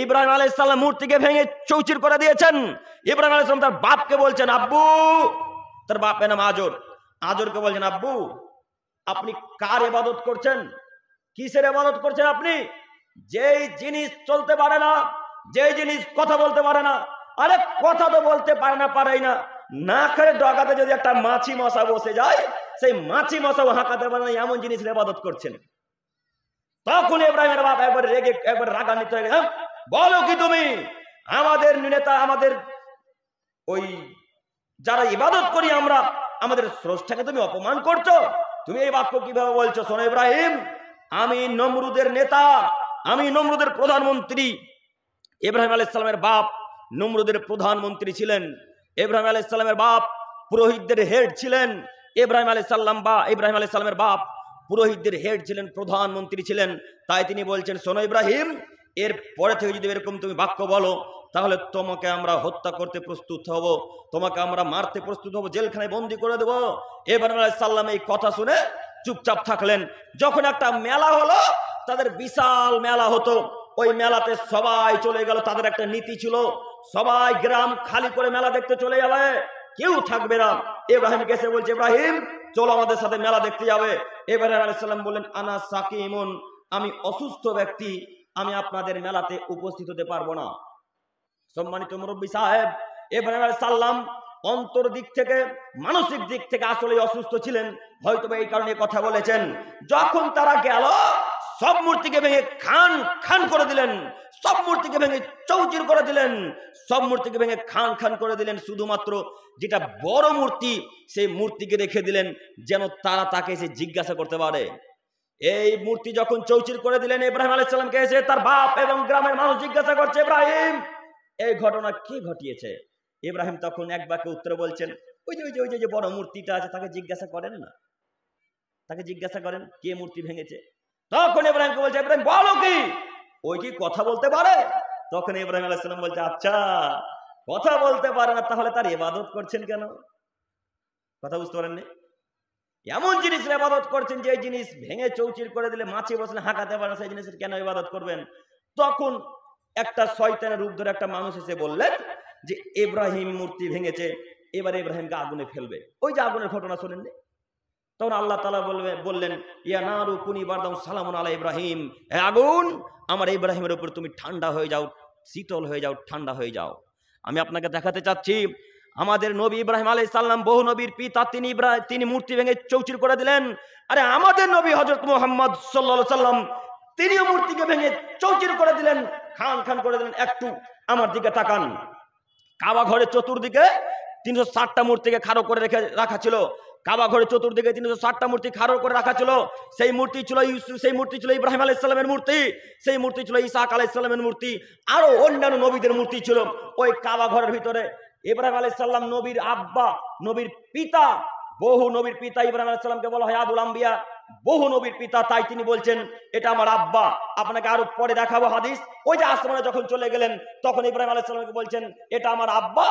ইব্রাহিম আলাইহিস সালাম মূর্তিকে ভেঙে চৌচির করে দিয়েছেন। ইব্রাহিম আলাইহিস সালাম তার বাপকে বলছেন, আব্বু, তার বাপের নাম আজর, আজরকে বলছেন, আব্বু আপনি কার ইবাদত করছেন? কিসের ইবাদত করছেন আপনি? যেই জিনিস চলতে পারে না, যেই জিনিস কথা বলতে পারে না। আরে কথা তো বলতে পারে না, পারেই না, না করে ডগাতে যদি একটা মাছি মশা বসে যায়, সেই মাছি মশাও হাঁকাতে পারে না, এমন জিনিসের ইবাদত করছেন। তখন ইব্রাহিমের বাপ একবার রেগে একবার রাগান্বিত হয়ে গেল, বলো কি তুমি? আমাদের নেতা, আমাদের ওই যারা ইবাদত করি আমরা, আমাদের স্রষ্টাকে তুমি অপমান করছো? তুমি এই বাক্য কিভাবে বলছো? শোনো ইব্রাহিম, আমি নমরুদের নেতা, আমি নমরুদের প্রধানমন্ত্রী। ইব্রাহিম আলাইহিস সালামের বাপ নমরুদের প্রধানমন্ত্রী ছিলেন। ইব্রাহিম আলাইহিস সালামের বাপ পুরোহিতদের হেড ছিলেন। ইব্রাহিম আলাইহিস সালামের বাপ পুরোহিতদের হেড ছিলেন, প্রধানমন্ত্রী ছিলেন। তাই তিনি বলছেন, শোনো ইব্রাহিম, এর পরে থেকে যদি এরকম তুমি বাক্য বলো, তাহলে তোমাকে আমরা হত্যা করতে প্রস্তুত হব, তোমাকে আমরা মারতে প্রস্তুত হব, জেলখানায় বন্দী করে দেবো। ইব্রাহিম আলাইহিস সালাম এই কথা শুনে চুপচাপ থাকলেন। যখন একটা মেলা হলো, তাদের বিশাল মেলা হতো, ওই মেলাতে সবাই চলে গেল। তাদের একটা নীতি ছিল, সবাই গ্রাম খালি করে মেলা দেখতে চলে যাবে, কেউ থাকবে না। ইব্রাহিমকে এসে বলছে, ইব্রাহিম চলো আমাদের সাথে মেলা দেখতে যাবে। ইব্রাহিম আলাইহিস সালাম বললেন, আনা সাকিমুন, আমি অসুস্থ ব্যক্তি, আমি আপনাদের মেলাতে উপস্থিত হতে পারবো না। সম্মানিত মুরব্বী সাহেব, ইব্রাহিম আলাইহিস সালাম অন্তর দিক থেকে, মানসিক দিক থেকে আসলে অসুস্থ ছিলেন, হয়তো এই কারণে কথা বলেছেন। যখন তারা গেল, সব মূর্তিকে ভেঙে খান খান করে দিলেন, সব মূর্তিকে ভেঙে চৌচির করে দিলেন, সব মূর্তিকে ভেঙে খান খান করে দিলেন। শুধুমাত্র যেটা বড় মূর্তি, সেই মূর্তিকে রেখে দিলেন, যেন তারা তাকে এসে জিজ্ঞাসা করতে পারে। এই মূর্তি যখন চৌচির করে দিলেন, ইব্রাহিম আলাইহিস সালামকে এসে তার বাপ এবং গ্রামের মানুষ জিজ্ঞাসা করছে, ইব্রাহিম এই ঘটনা কে ঘটিয়েছে? ইব্রাহিম তখন এক বাক্যে উত্তর বলছেন, ওই যে বড় মূর্তিটা আছে, তাকে জিজ্ঞাসা করেন না, তাকে জিজ্ঞাসা করেন কে মূর্তি ভেঙেছে। তখন ইব্রাহিমকে বলছে, ইব্রাহিম বলো কি, ওই কি কথা বলতে পারে? তখন ইব্রাহিম আলাইহিস সালাম বলছে, আচ্ছা কথা বলতে পারে না, তাহলে তার ইবাদত করছেন কেন? কথা বুঝতে পারেননি? এমন জিনিসের ইবাদত করছেন যে জিনিস ভেঙে চৌচির করে দিলে মাছি বসলে হাঁকাতে পারে না, সেই জিনিসের কেন ইবাদত করবেন? তখন একটা শয়তানের রূপ ধরে একটা মানুষ এসে বললেন যে ইব্রাহিম মূর্তি ভেঙেছে, এবারে ইব্রাহিমকে আগুনে ফেলবে। ওই যে আগুনের ঘটনা শোনেননি? তখন আল্লাহ তাআলা বললেন, ইয়া নারু কুনি বারদান সালামুন আলা ইব্রাহিম, হে আগুন আমার ইব্রাহিমের উপর তুমি ঠান্ডা হয়ে যাও, শীতল হয়ে যাও, ঠান্ডা হয়ে যাও। আমি আপনাকে দেখাতে চাচ্ছি, আমাদের নবী ইব্রাহিম আলাইহিস সালাম বহু নবীর পিতা, তিনি মূর্তি ভেঙে চৌচির করে দিলেন। আরে আমাদের নবী হযরত মুহাম্মদ সাল্লাল্লাহু আলাইহি সাল্লাম, তিনিও মূর্তিকে ভেঙে চৌচির করে দিলেন, খান খান করে দিলেন। একটু আমার দিকে তাকান, কাবা ঘরের চতুর্দিকে 360টা মূর্তিকে খাড়ো করে রাখা ছিল। কাবা ঘরের চতুর্দিকে 360টা মূর্তি খাড়ো করে রাখা ছিল। সেই মূর্তি ছিল সেই মূর্তি ছিল ইব্রাহিম আলাইহিস সালামের মূর্তি, সেই মূর্তি ছিল ইসহাক আলাইহিস সালামের মূর্তি, আরো অন্যান্য নবীদের মূর্তি ছিল ওই কাবা ঘরের ভিতরে। ইব্রাহিম আলাইহিস সালাম নবীর আব্বা, নবীর পিতা, বহু নবীর পিতা। ইব্রাহিম আলাইহিস সালামকে বলা হয় আবুল আম্বিয়া, বহু নবীর পিতা, তাই তিনি বলছেন এটা আমার আব্বা। আপনাকে আরো পরে দেখাবো হাদিস। ওই যে আসমানে যখন চলে গেলেন, তখন ইব্রাহিম আলাইহিস সালামকে বলছেন এটা আমার আব্বা।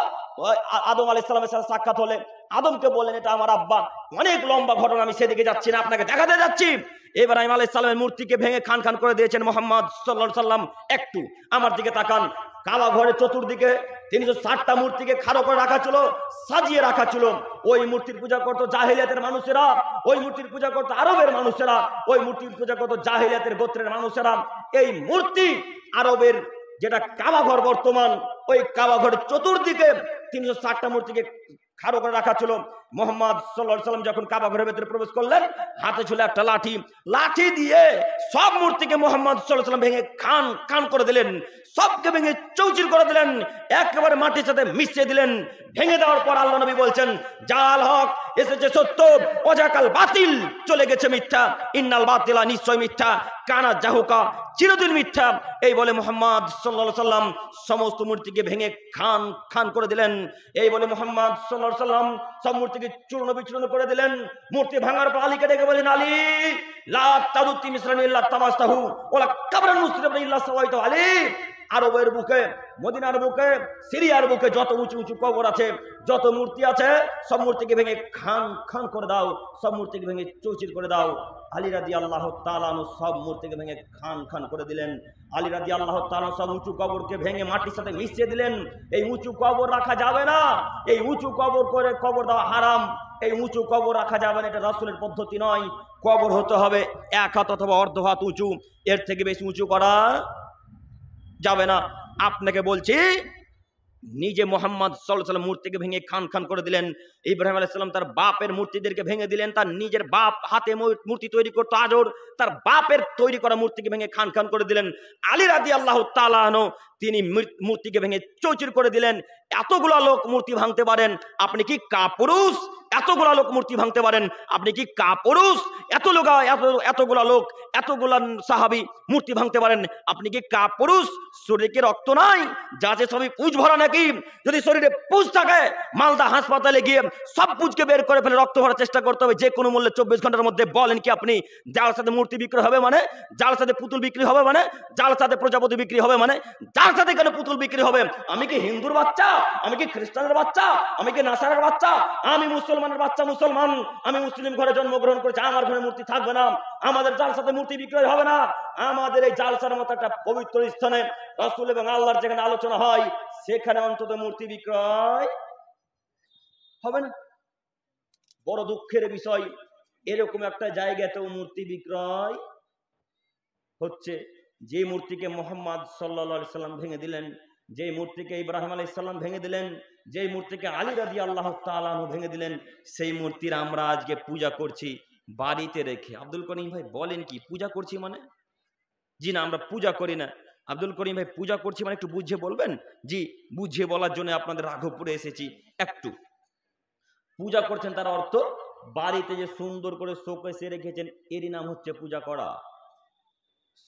আদম আলাইহিস সালামের সাথে সাক্ষাৎ হলে আদমকে বললেন এটা আমার আব্বা। অনেক লম্বা ঘটনা, আমি সেদিকে যাচ্ছি না, আপনাকে দেখাতে যাচ্ছি। ইব্রাহিম আলাইহিস সালামের মূর্তিকে ভেঙে খান খান করে দিয়েছেন মুহাম্মদ সাল্লাল্লাহু আলাইহি সাল্লাম। একটু আমার দিকে তাকান, কাবা ঘরের চতুর্দিকে 360টা মূর্তিকে খাড়ো করে রাখা ছিল, সাজিয়ে রাখা ছিল। ওই মূর্তির পূজা করতো জাহিলিয়াতের মানুষেরা, ওই মূর্তির পূজা করতো আরবের মানুষেরা, ওই মূর্তির পূজা করতো জাহিলিয়াতের গোত্রের মানুষেরা। এই মূর্তি আরবের যেটা কাবা ঘর বর্তমান, ওই কাবা ঘরের চতুর্দিকে 360টা মূর্তিকে খাড়ো করে রাখা ছিল। মুহাম্মদ সাল্লাল্লাহু আলাইহি সাল্লাম যখন কাবা ঘরের ভেতরে প্রবেশ করলেন, হাতে ছিল একটা লাঠি, লাঠি দিয়ে সব মূর্তিকে মুহাম্মদ সাল্লাল্লাহু আলাইহি সাল্লাম ভেঙে খান খান করে দিলেন, সবকে ভেঙে চৌচির করে দিলেন, একেবারে মাটির সাথে মিশিয়ে দিলেন। ভেঙে দেওয়ার পর আল্লাহ নবী বলছেন, জাল হক এসেছে সত্য, অজাকাল বাতিল চলে গেছে মিথ্যা, ইন্নাল বাতিলা নিশ্চয় মিথ্যা, কানা জাহুকা চিরদিন মিথ্যা। এই বলে মুহাম্মদ সাল্লাল্লাহু আলাইহি সাল্লাম সমস্ত মূর্তিকে ভেঙে খান খান করে দিলেন। এই বলে মুহাম্মদ সাল্লাল্লাহু আলাইহি সাল্লাম সব মূর্তিকে চূর্ণ বিচূর্ণ করে দিলেন। মূর্তি ভাঙার পর আলীকে ডেকে বলেন, আলী লা তাদুতি মিসরান ইল্লা তামাসতাহু ওয়ালা কাবরান মুসলিমান ইল্লা সাওয়াইতু। আলী আরবের বুকে, মদিনার বুকে, সিরিয়ার বুকে যত উঁচু উঁচু কবর আছে, যত মূর্তি আছে, সব মূর্তিকে ভেঙে খান খান করে দাও, সব মূর্তিকে ভেঙে চৌচির করে দাও। আলী রাদিয়াল্লাহু তাআলা আনহু সব মূর্তিকে ভেঙে খান খান করে দিলেন। আলী রাদিয়াল্লাহু তাআলা সব উঁচু কবরকে ভেঙে মাটির সাথে মিশিয়ে দিলেন। এই উঁচু কবর রাখা যাবে না, এই উঁচু কবর করে কবর দেওয়া হারাম, এই উঁচু কবর রাখা যাবে না, এটা রাসূলের পদ্ধতি নয়। কবর হতে হবে 1 হাত অথবা অর্ধ হাত উঁচু, এর থেকে বেশি উঁচু করা যাবে না। আপনাকে বলছি, নিজে মোহাম্মদ সাল্লাল্লাহু আলাইহি ওয়াসাল্লাম মূর্তিকে ভেঙে খান খান করে দিলেন। ইব্রাহিম আলাইহিস সালাম তার বাপের মূর্তিদেরকে ভেঙে দিলেন। তার নিজের বাপ হাতে মূর্তি তৈরি করতো আজর, তার বাপের তৈরি করা মূর্তিকে ভেঙে খান খান করে দিলেন। আলী রাদিয়াল্লাহু তাআলা আনহু তিনি মূর্তিকে ভেঙে চৌচির করে দিলেন। এতগুলা লোক মূর্তি ভাঙতে পারেন, আপনি কি কাপুরুষ? এতগুলা লোক মূর্তি ভাঙতে পারেন, আপনি কি কাপুরুষ? এতগুলা লোক, এতগুলা সাহাবী মূর্তি ভাঙতে পারেন, আপনি কি কাপুরুষ? শরীরে কি রক্ত নাই? যা আছে সবই পুঁজ ভরা নাকি? যদি শরীরে পুঁজ থাকে, মালদা হাসপাতালে গিয়ে সব পুঁজকে বের করে ফেলে রক্ত ভরার চেষ্টা করতে হবে যে কোনো মূল্যে 24 ঘন্টার মধ্যে। বলেন কি আপনি যার সাথে মূর্তি বিক্রি হবে মানে, যার সাথে পুতুল বিক্রি হবে মানে, যার সাথে প্রজাপতি বিক্রি হবে মানে, যার সাথে কেন পুতুল বিক্রি হবে? আমি কি হিন্দুর বাচ্চা? আমি কি খ্রিস্টানের বাচ্চা? আমি কি নাসারার বাচ্চা? আমি মুসলমানের বাচ্চা, মুসলমান। আমি মুসলিম ঘরে জন্মগ্রহণ করেছি, আমার ঘরে মূর্তি থাকবে না। আমাদের যার সাথে মূর্তি বিক্রয় হবে না। আমাদের এই জালসার মতো একটা পবিত্র স্থানে রাসূল এবং আল্লাহর যেখানে আলোচনা হয়, সেখানে অন্তত মূর্তি বিক্রয় হবে না। বড় দুঃখের বিষয়, এরকম একটা জায়গাতেও মূর্তি বিক্রয় হচ্ছে। যে মূর্তিকে মুহাম্মদ সাল্লাল্লাহু আলাইহি সাল্লাম ভেঙে দিলেন, যে মূর্তিকে ইব্রাহিম আলাইহিস সালাম ভেঙে দিলেন, যে মূর্তিকে আলী রাদিয়াল্লাহু তাআলা আনহু ভেঙে দিলেন, সেই মূর্তির আমরা আজকে পূজা করছি বাড়িতে রেখে। আব্দুল করিম ভাই বলেন কি পূজা করছি মানে? জি না, আমরা পূজা করি না। আব্দুল করিম ভাই পূজা করছি মানে একটু বুঝিয়ে বলবেন? জি, বুঝিয়ে বলার জন্য আপনাদের রাঘবপুরে এসেছি। একটু পূজা করছেন তার অর্থ বাড়িতে যে সুন্দর করে শোকেসে রেখেছেন, এরই নাম হচ্ছে পূজা করা।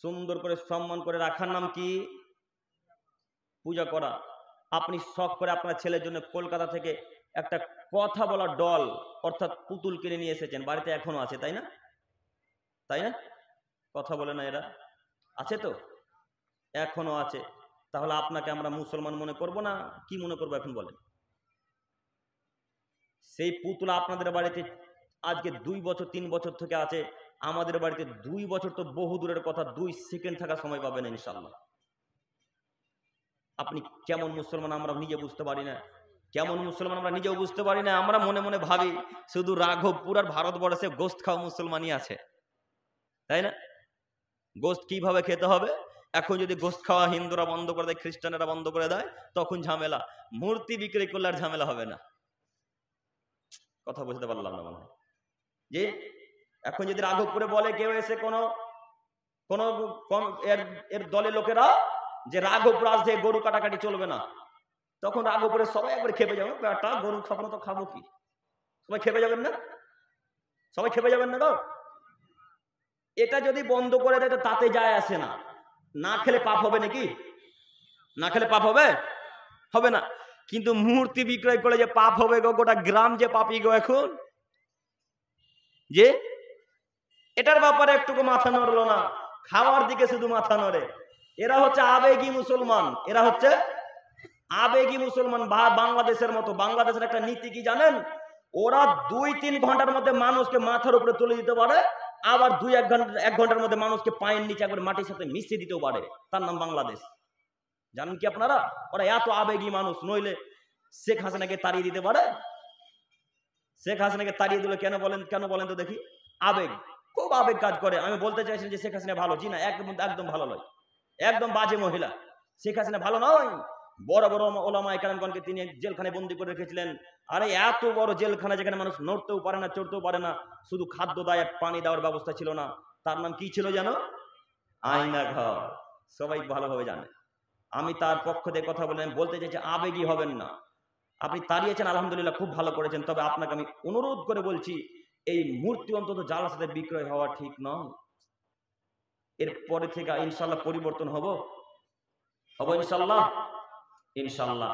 সুন্দর করে সম্মান করে রাখার নাম কি? পূজা করা। আপনি শখ করে আপনার ছেলের জন্য কলকাতা থেকে একটা কথা বলার ডল অর্থাৎ পুতুল কিনে নিয়ে এসেছেন, বাড়িতে এখনো আছে, তাই না? তাই না? কথা বলে না এরা? আছে তো, এখনো আছে। তাহলে আপনাকে আমরা মুসলমান মনে করব না কি মনে করবো এখন বলেন? সেই পুতুল আপনাদের বাড়িতে আজকে 2 বছর 3 বছর থেকে আছে, আমাদের বাড়িতে 2 বছর তো বহু দূরের কথা, 2 সেকেন্ড থাকার সময় পাবেন ইনশাআল্লাহ। আপনি কেমন মুসলমান আমরা নিজে বুঝতে পারি না, কেমন মুসলমান আমরা নিজেও বুঝতে পারি না। আমরা মনে মনে ভাবি শুধু রাঘবপুর আর ভারতবর্ষে গোস্ত খাওয়া মুসলমানই আছে, তাই না? গোস্ত কিভাবে খেতে হবে, এখন যদি গোস্ত খাওয়া হিন্দুরা বন্ধ করে দেয়, খ্রিস্টানেরা বন্ধ করে দেয়, তখন ঝামেলা। মূর্তি বিক্রি করলে আর ঝামেলা হবে না। কথা বুঝতে পারলাম না মনে হয়। যে এখন যদি রাঘবপুরে বলে কেউ এসে কোন এর দলের লোকেরা যে রাঘবপুর আসছে গরু কাটাকাটি চলবে না, তখন রাঘবপুরে সবাই একবার খেপে যাবে, বেটা গরু খাবো না তো খাবো কি? সবাই খেপে যাবেন না? সবাই খেপে যাবেন না গো? এটা যদি বন্ধ করে দেয় তো তাতে যায় আসে না। না খেলে পাপ হবে নাকি? না খেলে পাপ হবে? হবে না। কিন্তু মূর্তি বিক্রয় করে যে পাপ হবে গো, গোটা গ্রাম যে পাপি গো এখন। যে এটার ব্যাপারে একটুকু মাথা নড়লো না, খাওয়ার দিকে শুধু মাথা নড়ে। এরা হচ্ছে আবেগী মুসলমান, এরা হচ্ছে আবেগী মুসলমান। বাংলাদেশের মতো, বাংলাদেশের একটা নীতি কি জানেন? ওরা 2-3 ঘন্টার মধ্যে মানুষকে মাথার উপরে তুলে দিতে পারে, আবার 2-1 ঘন্টার মধ্যে মানুষকে পায়ের নিচে একবার মাটির সাথে মিশিয়ে দিতেও পারে। তার নাম বাংলাদেশ। জানেন কি আপনারা? ওরা এত আবেগী মানুষ, নইলে শেখ হাসিনাকে তাড়িয়ে দিতে পারে? শেখ হাসিনাকে তাড়িয়ে দিল কেন বলেন তো দেখি? আবেগ, খুব আবেগ কাজ করে। আমি বলতে চাইছি যে শেখ হাসিনা ভালো, জি না, একদম ভালো নয়, একদম বাজে মহিলা। শেখ হাসিনা ভালো নয়। বড় বড় ওলামায়ে কেরামগণকে তিনি জেলখানায় বন্দী করে রেখেছিলেন। আরে এত বড় জেলখানা যেখানে মানুষ নড়তেও পারে না, চড়তেও পারে না, শুধু খাদ্য দেয়, পানি দেওয়ার ব্যবস্থা ছিল না। তার নাম কি ছিল জানো? আয়না ঘর। সবাই ভালোভাবে জানে। আমি তার পক্ষ থেকে কথা বলতে চাইছি, আবেগী হবেন না। আপনি তাড়িয়েছেন, আলহামদুলিল্লাহ, খুব ভালো করেছেন। তবে আপনাকে আমি অনুরোধ করে বলছি, এই মূর্তি অন্তত জালসাতে বিক্রয় হওয়া ঠিক নয়। এরপরে থেকে ইনশাল্লাহ পরিবর্তন হব ইনশাল্লাহ।